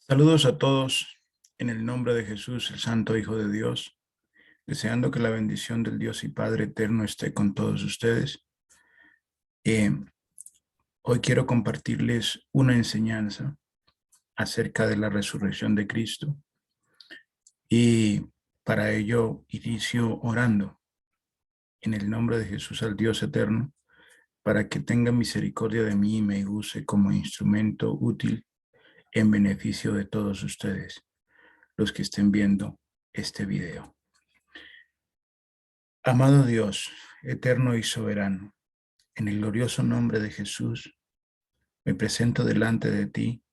Saludos a todos en el nombre de Jesús, el Santo Hijo de Dios, deseando que la bendición del Dios y Padre eterno esté con todos ustedes. Eh, Hoy quiero compartirles una enseñanza acerca de la resurrección de Cristo y para ello inicio orando en el nombre de Jesús al Dios eterno para que tenga misericordia de mí y me use como instrumento útil en beneficio de todos ustedes, los que estén viendo este video. Amado Dios, eterno y soberano, en el glorioso nombre de Jesús, me presento delante de ti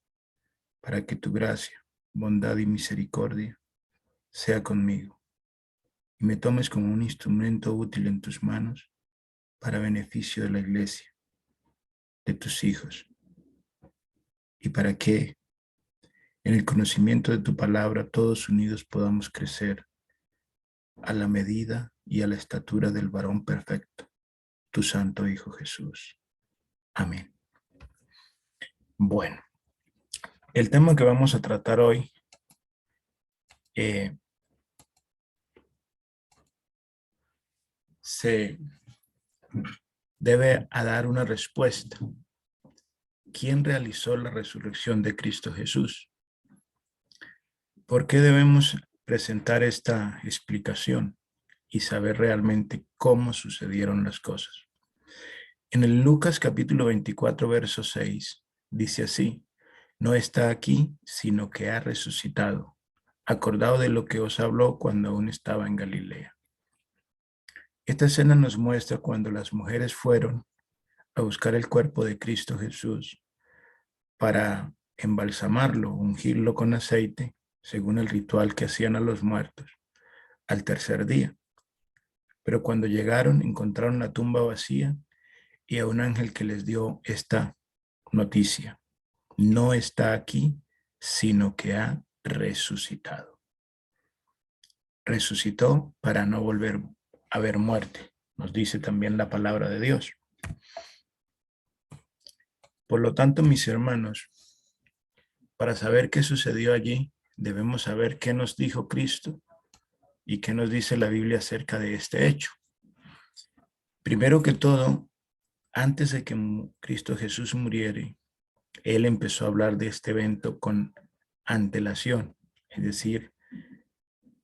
para que tu gracia, bondad y misericordia sea conmigo y me tomes como un instrumento útil en tus manos para beneficio de la iglesia, de tus hijos, y para que en el conocimiento de tu palabra todos unidos podamos crecer a la medida y a la estatura del varón perfecto, tu santo Hijo Jesús. Amén. Bueno, el tema que vamos a tratar hoy se debe a dar una respuesta. ¿Quién realizó la resurrección de Cristo Jesús? ¿Por qué debemos presentar esta explicación y saber realmente cómo sucedieron las cosas? En el Lucas capítulo 24, verso 6, dice así: no está aquí, sino que ha resucitado. Acordado de lo que os habló cuando aún estaba en Galilea. Esta escena nos muestra cuando las mujeres fueron a buscar el cuerpo de Cristo Jesús para embalsamarlo, ungirlo con aceite, según el ritual que hacían a los muertos, al tercer día. Pero cuando llegaron, encontraron la tumba vacía y a un ángel que les dio esta noticia: no está aquí, sino que ha resucitado. Resucitó para no volver a ver muerte, nos dice también la palabra de Dios. Por lo tanto, mis hermanos, para saber qué sucedió allí, debemos saber qué nos dijo Cristo y qué nos dice la Biblia acerca de este hecho. Primero que todo, antes de que Cristo Jesús muriere, Él empezó a hablar de este evento con antelación, es decir,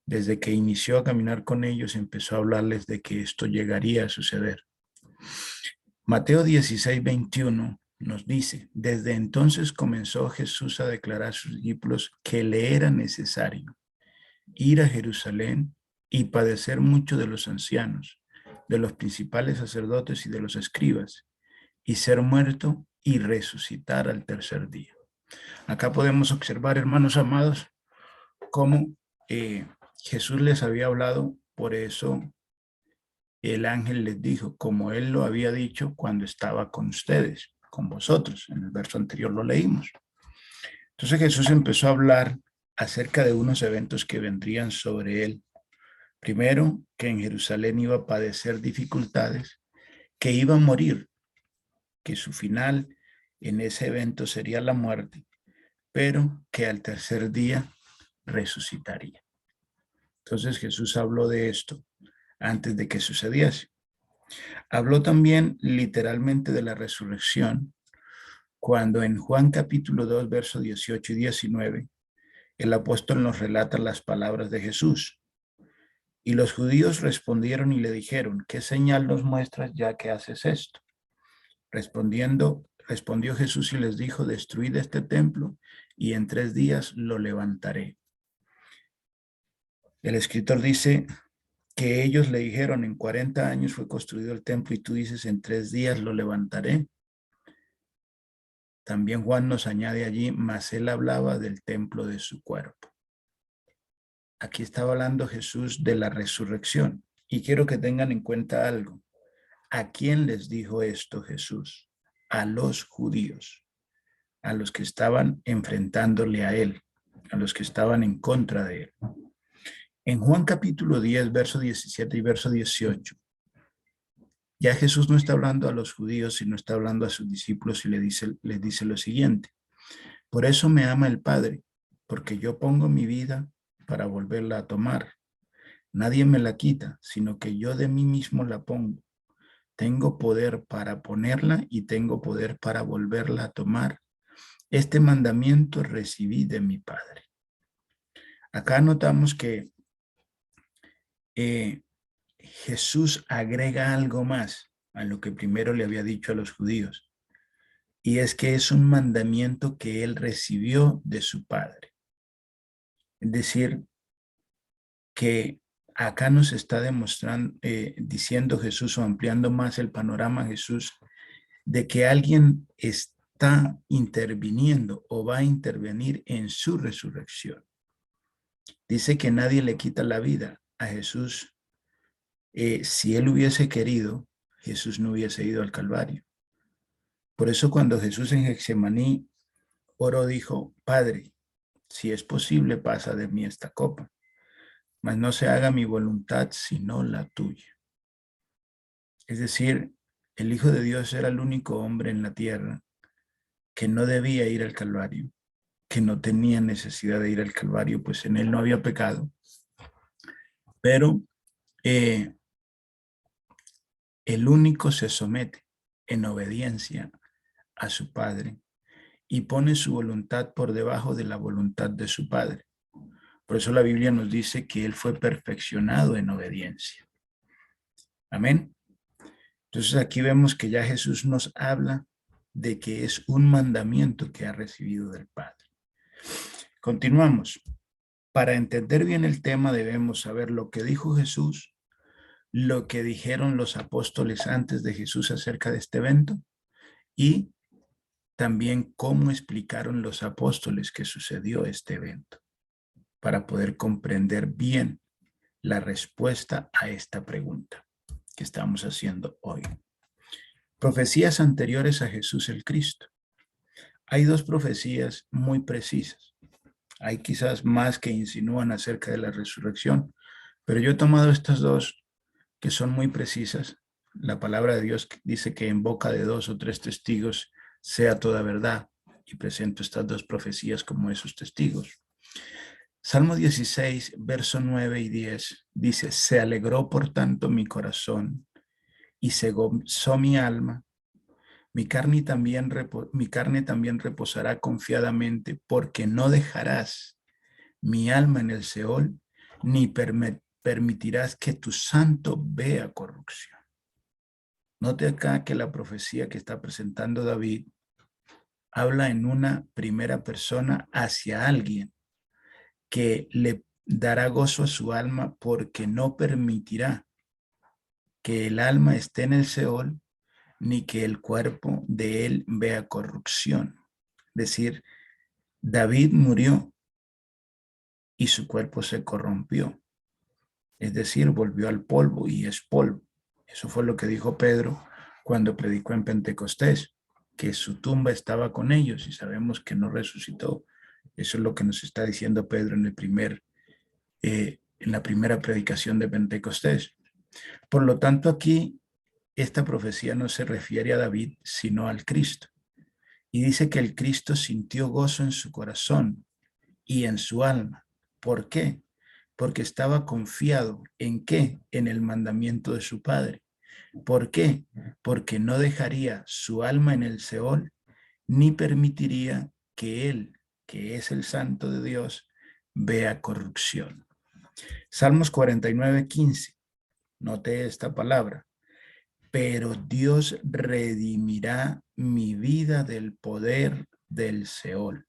desde que inició a caminar con ellos, empezó a hablarles de que esto llegaría a suceder. Mateo 16, 21 nos dice: desde entonces comenzó Jesús a declarar a sus discípulos que le era necesario ir a Jerusalén y padecer mucho de los ancianos, de los principales sacerdotes y de los escribas, y ser muerto y resucitar al tercer día. Acá podemos observar, hermanos amados, cómo Jesús les había hablado. Por eso el ángel les dijo, como él lo había dicho cuando estaba con ustedes, con vosotros. En el verso anterior lo leímos. Entonces Jesús empezó a hablar acerca de unos eventos que vendrían sobre él. Primero, que en Jerusalén iba a padecer dificultades, que iba a morir, que su final en ese evento sería la muerte, pero que al tercer día resucitaría. Entonces Jesús habló de esto antes de que sucediese. Habló también literalmente de la resurrección cuando en Juan capítulo 2, versos 18 y 19, el apóstol nos relata las palabras de Jesús. Y los judíos respondieron y le dijeron: ¿qué señal nos muestras ya que haces esto? Respondió Jesús y les dijo: destruid este templo y en 3 días lo levantaré. El escritor dice que ellos le dijeron: en 40 años fue construido el templo y tú dices en 3 días lo levantaré. También Juan nos añade allí: mas él hablaba del templo de su cuerpo. Aquí estaba hablando Jesús de la resurrección. Y quiero que tengan en cuenta algo. ¿A quién les dijo esto Jesús? A los judíos, a los que estaban enfrentándole a él, a los que estaban en contra de él. En Juan capítulo 10, verso 17 y verso 18, ya Jesús no está hablando a los judíos, sino está hablando a sus discípulos y les dice lo siguiente: por eso me ama el Padre, porque yo pongo mi vida para volverla a tomar. Nadie me la quita, sino que yo de mí mismo la pongo. Tengo poder para ponerla y tengo poder para volverla a tomar. Este mandamiento recibí de mi Padre. Acá notamos que Jesús agrega algo más a lo que primero le había dicho a los judíos, y es que es un mandamiento que él recibió de su Padre. Es decir, que acá nos está demostrando, diciendo Jesús o ampliando más el panorama Jesús, de que alguien está interviniendo o va a intervenir en su resurrección. Dice que nadie le quita la vida a Jesús. Si él hubiese querido, Jesús no hubiese ido al Calvario. Por eso cuando Jesús en Getsemaní oró, dijo: Padre, si es posible, pasa de mí esta copa, mas no se haga mi voluntad sino la tuya. Es decir, el Hijo de Dios era el único hombre en la tierra que no debía ir al Calvario, que no tenía necesidad de ir al Calvario, pues en él no había pecado. Pero el único se somete en obediencia a su Padre y pone su voluntad por debajo de la voluntad de su Padre. Por eso la Biblia nos dice que él fue perfeccionado en obediencia. Amén. Entonces aquí vemos que ya Jesús nos habla de que es un mandamiento que ha recibido del Padre. Continuamos. Para entender bien el tema debemos saber lo que dijo Jesús, lo que dijeron los apóstoles antes de Jesús acerca de este evento y también cómo explicaron los apóstoles que sucedió este evento, para poder comprender bien la respuesta a esta pregunta que estamos haciendo hoy. Profecías anteriores a Jesús el Cristo. Hay dos profecías muy precisas. Hay quizás más que insinúan acerca de la resurrección, pero yo he tomado estas dos que son muy precisas. La palabra de Dios dice que en boca de 2 o 3 testigos sea toda verdad, y presento estas dos profecías como esos testigos. Salmo 16, verso 9 y 10 dice: se alegró por tanto mi corazón y se gozó mi alma. Mi carne también reposará confiadamente, porque no dejarás mi alma en el Seol, ni permitirás que tu santo vea corrupción. Note acá que la profecía que está presentando David habla en una primera persona hacia alguien que le dará gozo a su alma, porque no permitirá que el alma esté en el Seol, ni que el cuerpo de él vea corrupción. Es decir, David murió y su cuerpo se corrompió. Es decir, volvió al polvo y es polvo. Eso fue lo que dijo Pedro cuando predicó en Pentecostés, que su tumba estaba con ellos, y sabemos que no resucitó. Eso es lo que nos está diciendo Pedro en la primera predicación de Pentecostés. Por lo tanto, aquí esta profecía no se refiere a David, sino al Cristo. Y dice que el Cristo sintió gozo en su corazón y en su alma. ¿Por qué? Porque estaba confiado ¿en qué? En el mandamiento de su Padre. ¿Por qué? Porque no dejaría su alma en el Seol, ni permitiría que él, que es el Santo de Dios, vea corrupción. Salmos 49, 15. Note esta palabra: pero Dios redimirá mi vida del poder del Seol.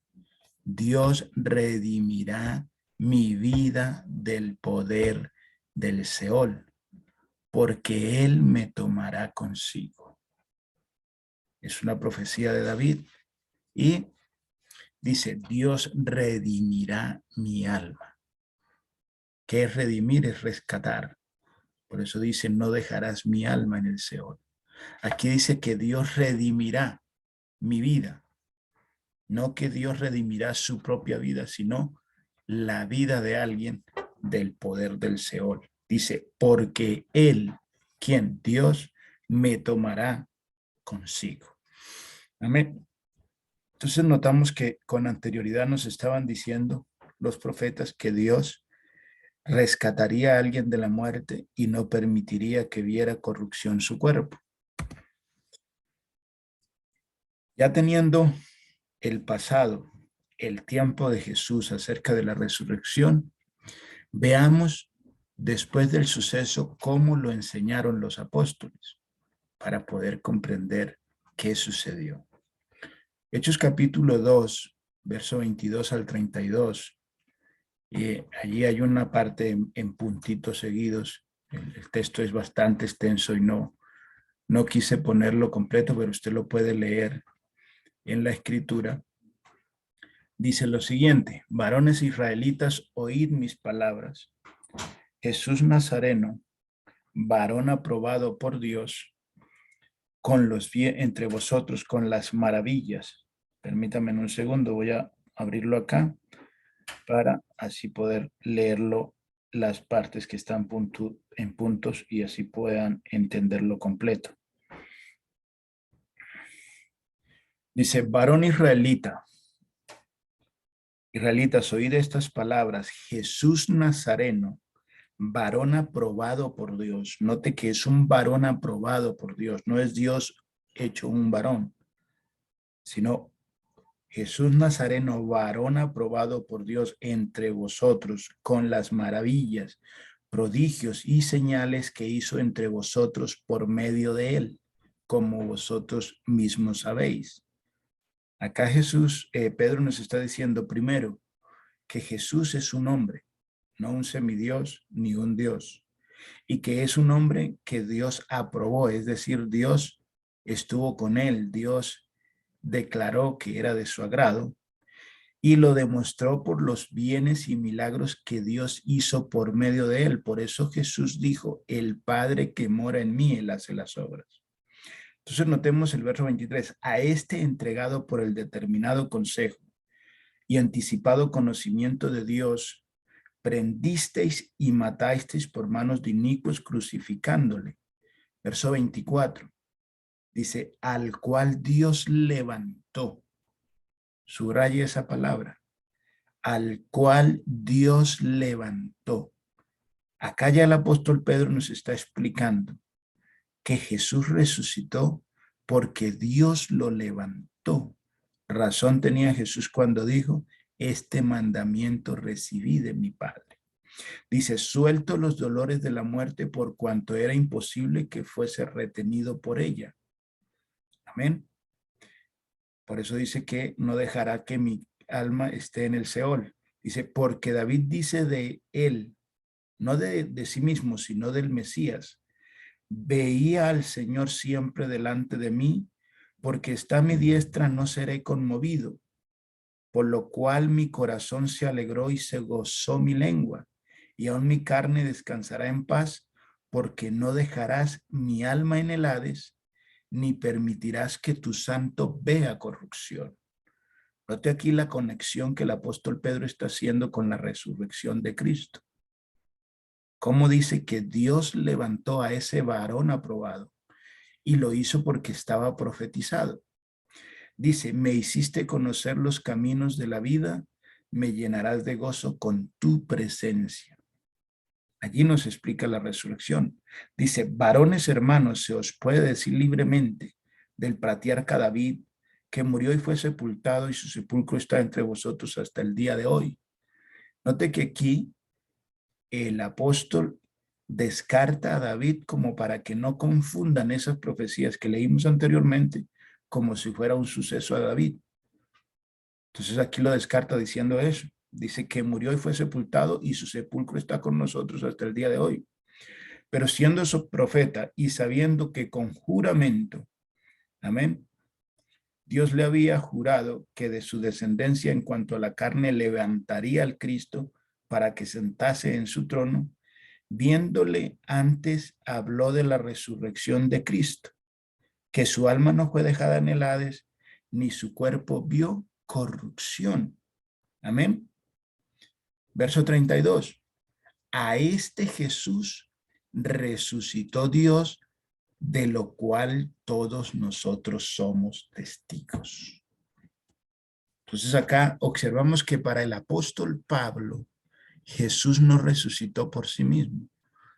Dios redimirá mi vida del poder del Seol, porque Él me tomará consigo. Es una profecía de David y dice: Dios redimirá mi alma. ¿Qué es redimir? Es rescatar. Por eso dice: no dejarás mi alma en el Seol. Aquí dice que Dios redimirá mi vida. No que Dios redimirá su propia vida, sino la vida de alguien del poder del Seol. Dice: porque Él, ¿quién? Dios, me tomará consigo. Amén. Entonces notamos que con anterioridad nos estaban diciendo los profetas que Dios rescataría a alguien de la muerte y no permitiría que viera corrupción su cuerpo. Ya teniendo el pasado, el tiempo de Jesús acerca de la resurrección, veamos después del suceso cómo lo enseñaron los apóstoles para poder comprender qué sucedió. Hechos capítulo 2, verso 22 al 32. Allí hay una parte en puntitos seguidos. El texto es bastante extenso y no quise ponerlo completo, pero usted lo puede leer en la escritura. Dice lo siguiente: varones israelitas, oíd mis palabras. Jesús Nazareno, varón aprobado por Dios, entre vosotros con las maravillas. Permítame un segundo, voy a abrirlo acá para así poder leerlo, las partes que están en puntos y así puedan entenderlo completo. Dice, varón israelita, israelitas, oíd estas palabras. Jesús Nazareno, varón aprobado por Dios. Note que es un varón aprobado por Dios, no es Dios hecho un varón, sino Jesús Nazareno, varón aprobado por Dios entre vosotros, con las maravillas, prodigios y señales que hizo entre vosotros por medio de él, como vosotros mismos sabéis. Acá Pedro nos está diciendo primero que Jesús es un hombre, no un semidios ni un Dios, y que es un hombre que Dios aprobó, es decir, Dios estuvo con él, Dios declaró que era de su agrado y lo demostró por los bienes y milagros que Dios hizo por medio de él. Por eso Jesús dijo, el Padre que mora en mí, él hace las obras. Entonces notemos el verso 23, a este entregado por el determinado consejo y anticipado conocimiento de Dios, prendisteis y matasteis por manos de inicuos crucificándole. Verso 24, dice, al cual Dios levantó. Subraya esa palabra, al cual Dios levantó. Acá ya el apóstol Pedro nos está explicando que Jesús resucitó porque Dios lo levantó. Razón tenía Jesús cuando dijo, este mandamiento recibí de mi Padre. Dice, suelto los dolores de la muerte por cuanto era imposible que fuese retenido por ella. Amén. Por eso dice que no dejará que mi alma esté en el Seol. Dice, porque David dice de él, no de sí mismo, sino del Mesías, veía al Señor siempre delante de mí, porque está a mi diestra, no seré conmovido, por lo cual mi corazón se alegró y se gozó mi lengua, y aún mi carne descansará en paz, porque no dejarás mi alma en el Hades, ni permitirás que tu santo vea corrupción. Note aquí la conexión que el apóstol Pedro está haciendo con la resurrección de Cristo. Cómo dice que Dios levantó a ese varón aprobado y lo hizo porque estaba profetizado. Dice, me hiciste conocer los caminos de la vida, me llenarás de gozo con tu presencia. Allí nos explica la resurrección. Dice, varones hermanos, se os puede decir libremente del patriarca David, que murió y fue sepultado y su sepulcro está entre vosotros hasta el día de hoy. Note que aquí el apóstol descarta a David como para que no confundan esas profecías que leímos anteriormente como si fuera un suceso a David. Entonces aquí lo descarta diciendo eso. Dice que murió y fue sepultado y su sepulcro está con nosotros hasta el día de hoy. Pero siendo su profeta y sabiendo que con juramento, amén, Dios le había jurado que de su descendencia en cuanto a la carne levantaría al Cristo para que sentase en su trono, viéndole antes habló de la resurrección de Cristo, que su alma no fue dejada en el Hades, ni su cuerpo vio corrupción. Amén. Verso 32. A este Jesús resucitó Dios, de lo cual todos nosotros somos testigos. Entonces acá observamos que para el apóstol Pablo, Jesús no resucitó por sí mismo,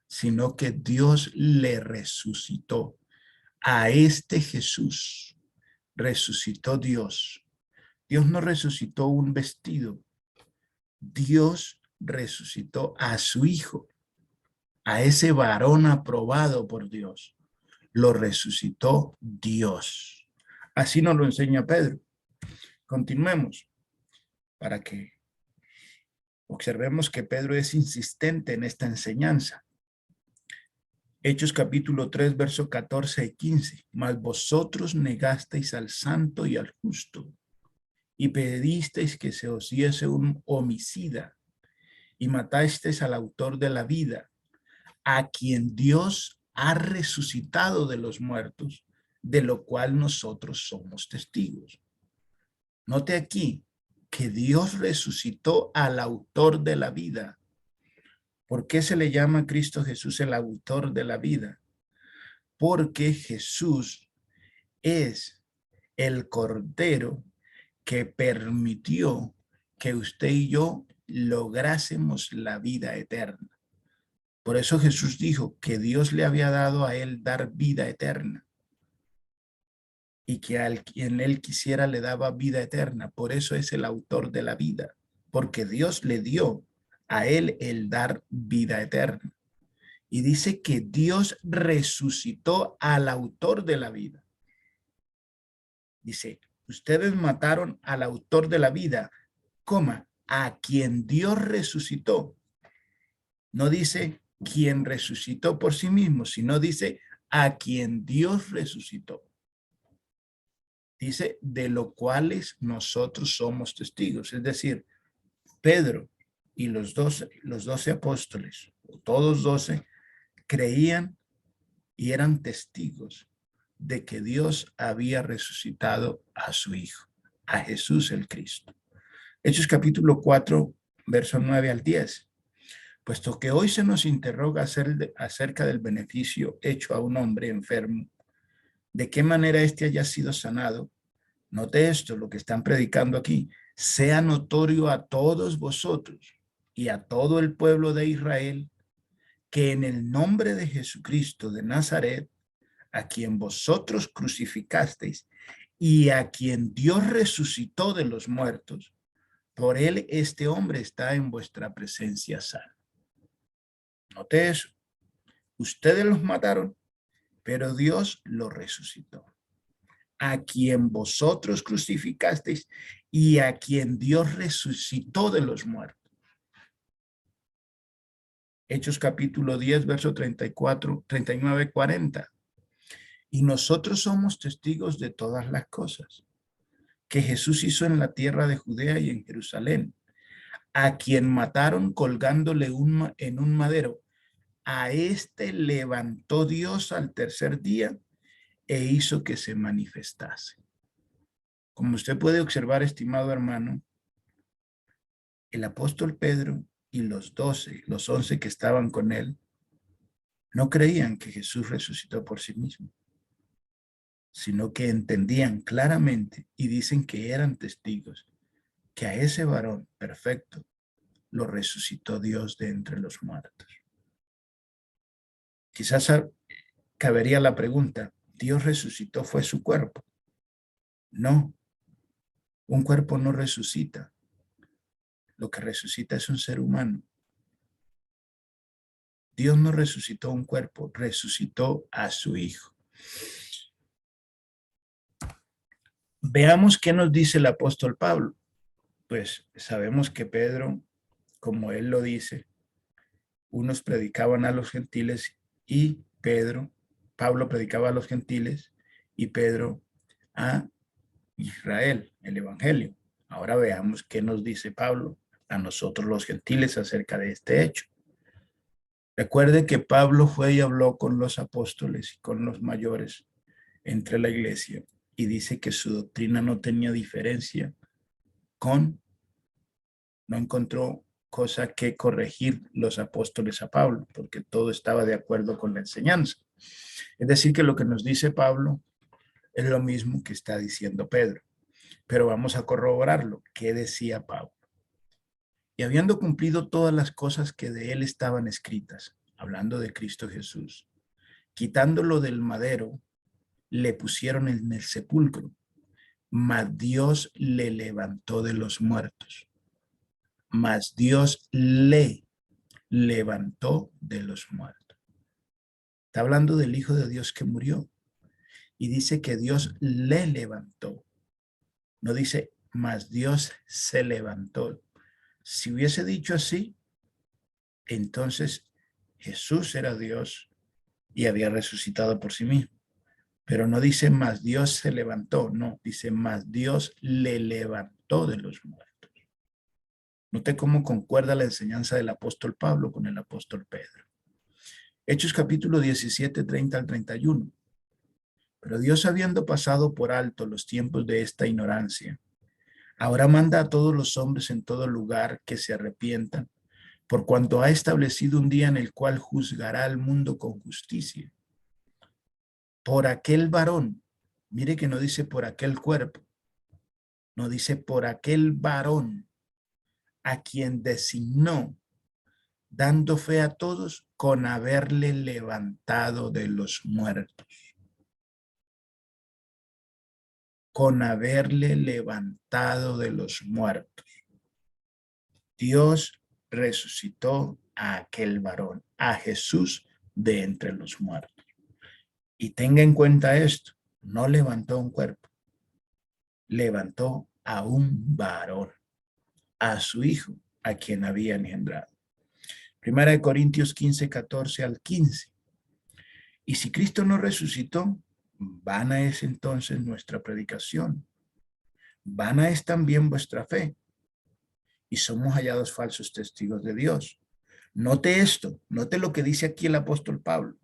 sino que Dios le resucitó. A este Jesús resucitó Dios. Dios no resucitó un vestido. Dios resucitó a su hijo, a ese varón aprobado por Dios. Lo resucitó Dios. Así nos lo enseña Pedro. Continuemos para que observemos que Pedro es insistente en esta enseñanza. Hechos capítulo 3, verso 14 y 15. Mas vosotros negasteis al santo y al justo, y pedisteis que se os diese un homicida, y matasteis al autor de la vida, a quien Dios ha resucitado de los muertos, de lo cual nosotros somos testigos. Note aquí que Dios resucitó al autor de la vida. ¿Por qué se le llama a Cristo Jesús el autor de la vida? Porque Jesús es el Cordero que permitió que usted y yo lográsemos la vida eterna. Por eso Jesús dijo que Dios le había dado a él dar vida eterna y que al quien él quisiera le daba vida eterna. Por eso es el autor de la vida, porque Dios le dio a él el dar vida eterna. Y dice que Dios resucitó al autor de la vida. Dice, ustedes mataron al autor de la vida, coma, a quien Dios resucitó. No dice quien resucitó por sí mismo, sino dice a quien Dios resucitó. Dice de lo cuales nosotros somos testigos. Es decir, Pedro y los 12 apóstoles, todos 12, creían y eran testigos de que Dios había resucitado a su Hijo, a Jesús el Cristo. Hechos capítulo 4, verso 9 al 10. Puesto que hoy se nos interroga acerca del beneficio hecho a un hombre enfermo, de qué manera éste haya sido sanado. Note esto, lo que están predicando aquí, sea notorio a todos vosotros y a todo el pueblo de Israel que en el nombre de Jesucristo de Nazaret, a quien vosotros crucificasteis y a quien Dios resucitó de los muertos, por él este hombre está en vuestra presencia sano. Note eso. Ustedes los mataron, pero Dios los resucitó. A quien vosotros crucificasteis y a quien Dios resucitó de los muertos. Hechos capítulo 10, verso 34, 39, 40. Y nosotros somos testigos de todas las cosas que Jesús hizo en la tierra de Judea y en Jerusalén, a quien mataron colgándole en un madero. A este levantó Dios al tercer día e hizo que se manifestase. Como usted puede observar, estimado hermano, el apóstol Pedro y los 11 que estaban con él, no creían que Jesús resucitó por sí mismo, sino que entendían claramente y dicen que eran testigos que a ese varón perfecto lo resucitó Dios de entre los muertos. Quizás cabería la pregunta, ¿Dios resucitó fue su cuerpo? No, un cuerpo no resucita. Lo que resucita es un ser humano. Dios no resucitó un cuerpo, resucitó a su Hijo. Veamos qué nos dice el apóstol Pablo. Pues sabemos que Pedro, como él lo dice, unos predicaban a los gentiles y Pablo predicaba a los gentiles y Pedro a Israel, el evangelio. Ahora veamos qué nos dice Pablo a nosotros los gentiles acerca de este hecho. Recuerde que Pablo fue y habló con los apóstoles y con los mayores entre la iglesia y dice que su doctrina no tenía diferencia no encontró cosa que corregir los apóstoles a Pablo, porque todo estaba de acuerdo con la enseñanza. Es decir, que lo que nos dice Pablo es lo mismo que está diciendo Pedro. pero vamos a corroborarlo. ¿Qué decía Pablo? Y habiendo cumplido todas las cosas que de él estaban escritas, hablando de Cristo Jesús, quitándolo del madero, le pusieron en el sepulcro, mas Dios le levantó de los muertos. Mas Dios le levantó de los muertos. Está hablando del Hijo de Dios que murió y dice que Dios le levantó. No dice, mas Dios se levantó. Si hubiese dicho así, entonces Jesús era Dios y había resucitado por sí mismo. Pero no dice, mas Dios se levantó. No, dice, mas Dios le levantó de los muertos. Note cómo concuerda la enseñanza del apóstol Pablo con el apóstol Pedro. Hechos capítulo 17, 30 al 31. Pero Dios, habiendo pasado por alto los tiempos de esta ignorancia, ahora manda a todos los hombres en todo lugar que se arrepientan, por cuanto ha establecido un día en el cual juzgará al mundo con justicia. Por aquel varón, mire que no dice por aquel cuerpo, no dice por aquel varón a quien designó, dando fe a todos con haberle levantado de los muertos. Con haberle levantado de los muertos. Dios resucitó a aquel varón, a Jesús de entre los muertos. Y tenga en cuenta esto, no levantó un cuerpo, levantó a un varón, a su hijo, a quien había engendrado. Primera de Corintios 15, 14 al 15. Y si Cristo no resucitó, vana es entonces nuestra predicación, vana es también vuestra fe, y somos hallados falsos testigos de Dios. Note esto, note lo que dice aquí el apóstol Pablo,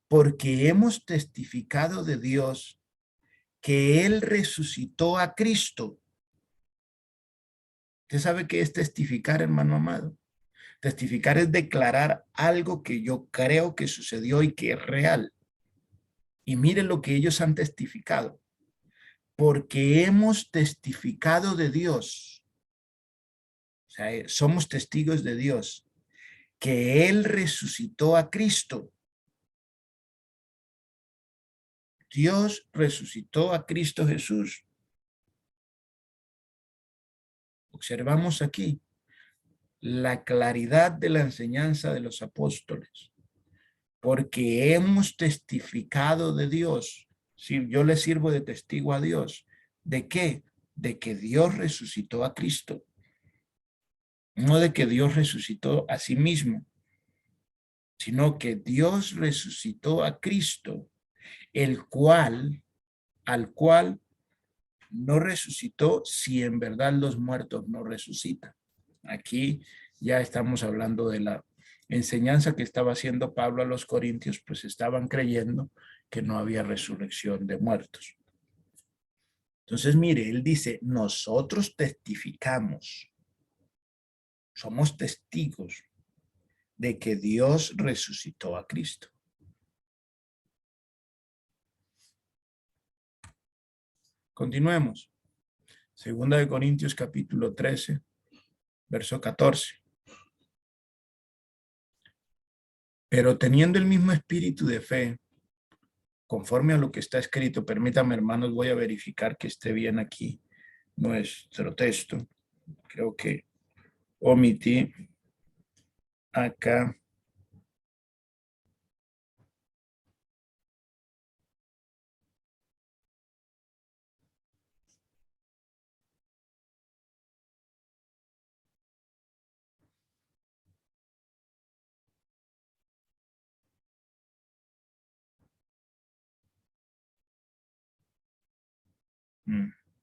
porque hemos testificado de Dios que Él resucitó a Cristo. ¿Usted sabe qué es testificar, hermano amado? Testificar es declarar algo que yo creo que sucedió y que es real. Y mire lo que ellos han testificado. Porque hemos testificado de Dios. O sea, somos testigos de Dios, que Él resucitó a Cristo. Dios resucitó a Cristo Jesús. Observamos aquí la claridad de la enseñanza de los apóstoles, porque hemos testificado de Dios. Si yo le sirvo de testigo a Dios, ¿de qué? De que Dios resucitó a Cristo, no de que Dios resucitó a sí mismo, sino que Dios resucitó a Cristo, el cual, al cual no resucitó si en verdad los muertos no resucitan. Aquí ya estamos hablando de la enseñanza que estaba haciendo Pablo a los corintios, pues estaban creyendo que no había resurrección de muertos. Entonces, mire, él dice, nosotros testificamos, somos testigos de que Dios resucitó a Cristo. Continuemos. Segunda de Corintios capítulo 13, verso 14. Pero teniendo el mismo espíritu de fe, conforme a lo que está escrito, permítame, hermanos, voy a verificar que esté bien aquí nuestro texto. Creo que omití acá.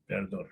Perdón.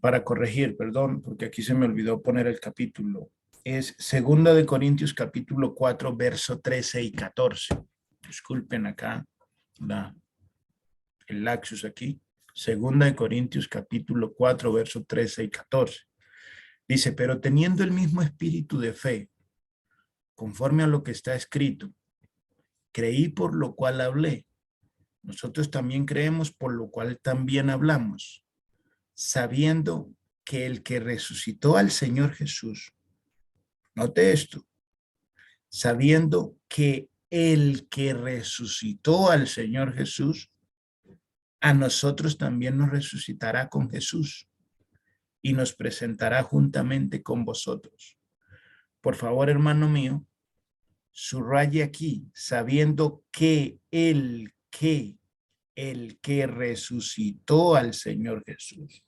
para corregir, perdón, porque aquí se me olvidó poner el capítulo. Es 2 Corintios capítulo 4, verso 13 y 14. Disculpen acá el lapsus aquí. 2 Corintios capítulo 4, verso 13 y 14. Dice, pero teniendo el mismo espíritu de fe, conforme a lo que está escrito, creí por lo cual hablé. Nosotros también creemos por lo cual también hablamos, sabiendo que el que resucitó al Señor Jesús, note esto, sabiendo que el que resucitó al Señor Jesús, a nosotros también nos resucitará con Jesús y nos presentará juntamente con vosotros. Por favor, hermano mío, subraye aquí, sabiendo que el que resucitó al Señor Jesús.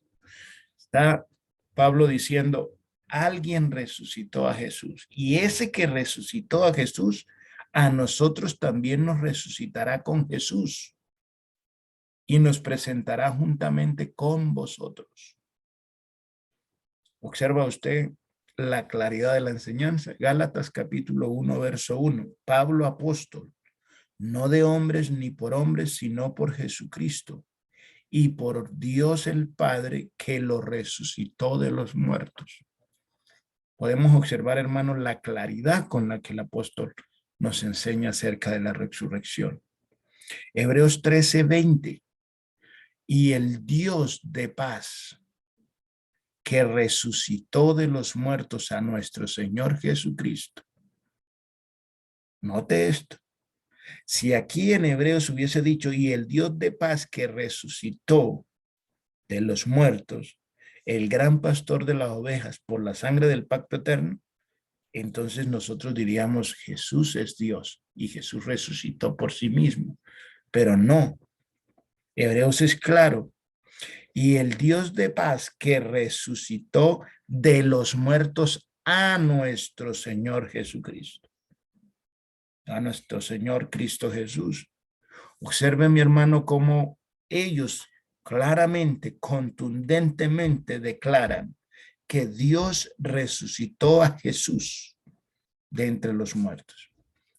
Está Pablo diciendo, alguien resucitó a Jesús y ese que resucitó a Jesús, a nosotros también nos resucitará con Jesús y nos presentará juntamente con vosotros. Observa usted la claridad de la enseñanza. Gálatas capítulo 1, verso 1. Pablo apóstol, no de hombres ni por hombres, sino por Jesucristo y por Dios el Padre que lo resucitó de los muertos. Podemos observar, hermanos, la claridad con la que el apóstol nos enseña acerca de la resurrección. Hebreos 13:20. Y el Dios de paz que resucitó de los muertos a nuestro Señor Jesucristo. Note esto. Si aquí en Hebreos hubiese dicho, y el Dios de paz que resucitó de los muertos, el gran pastor de las ovejas por la sangre del pacto eterno, entonces nosotros diríamos Jesús es Dios y Jesús resucitó por sí mismo. Pero no, Hebreos es claro. Y el Dios de paz que resucitó de los muertos a nuestro Señor Jesucristo. A nuestro Señor Cristo Jesús. Observe, mi hermano, cómo ellos claramente, contundentemente declaran que Dios resucitó a Jesús de entre los muertos.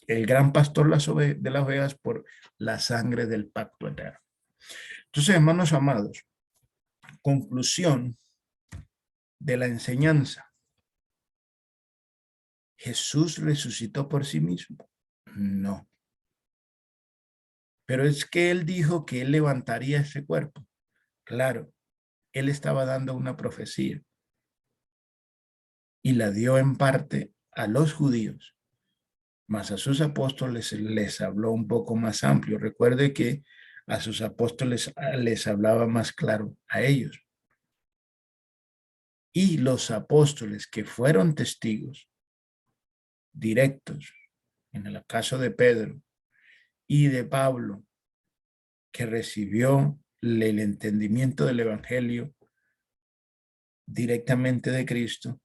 El gran pastor de las ovejas por la sangre del pacto eterno. Entonces, hermanos amados, conclusión de la enseñanza. ¿Jesús resucitó por sí mismo? No. Pero es que él dijo que él levantaría ese cuerpo. Claro, él estaba dando una profecía y la dio en parte a los judíos, mas a sus apóstoles les habló un poco más amplio. Recuerde que a sus apóstoles les hablaba más claro a ellos. Y los apóstoles que fueron testigos directos, en el caso de Pedro y de Pablo, que recibió el entendimiento del evangelio directamente de Cristo,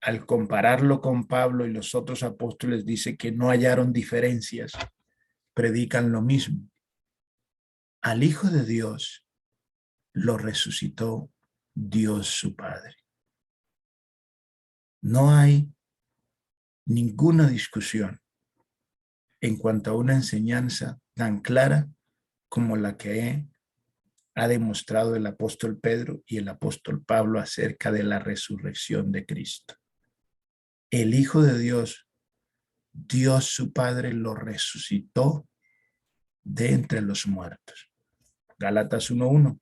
al compararlo con Pablo y los otros apóstoles, dice que no hallaron diferencias, predican lo mismo. Al Hijo de Dios lo resucitó Dios su Padre. No hay ninguna discusión en cuanto a una enseñanza tan clara como la que ha demostrado el apóstol Pedro y el apóstol Pablo acerca de la resurrección de Cristo. El Hijo de Dios, Dios su Padre, lo resucitó de entre los muertos. Gálatas 1:1.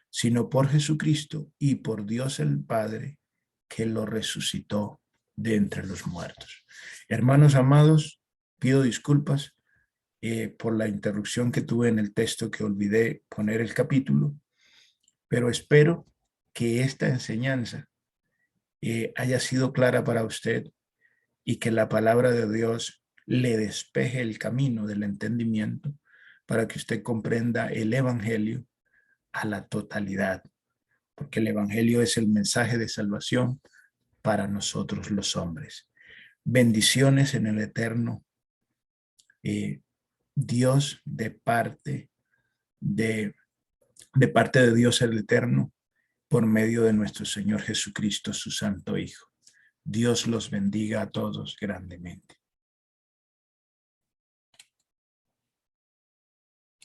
Sino por Jesucristo y por Dios el Padre, que lo resucitó de entre los muertos. Hermanos amados, pido disculpas por la interrupción que tuve en el texto, que olvidé poner el capítulo, pero espero que esta enseñanza haya sido clara para usted y que la palabra de Dios le despeje el camino del entendimiento para que usted comprenda el evangelio a la totalidad, porque el evangelio es el mensaje de salvación para nosotros los hombres. Bendiciones en el eterno Dios, de parte de de parte de Dios el Eterno, por medio de nuestro Señor Jesucristo, su Santo Hijo. Dios los bendiga a todos grandemente.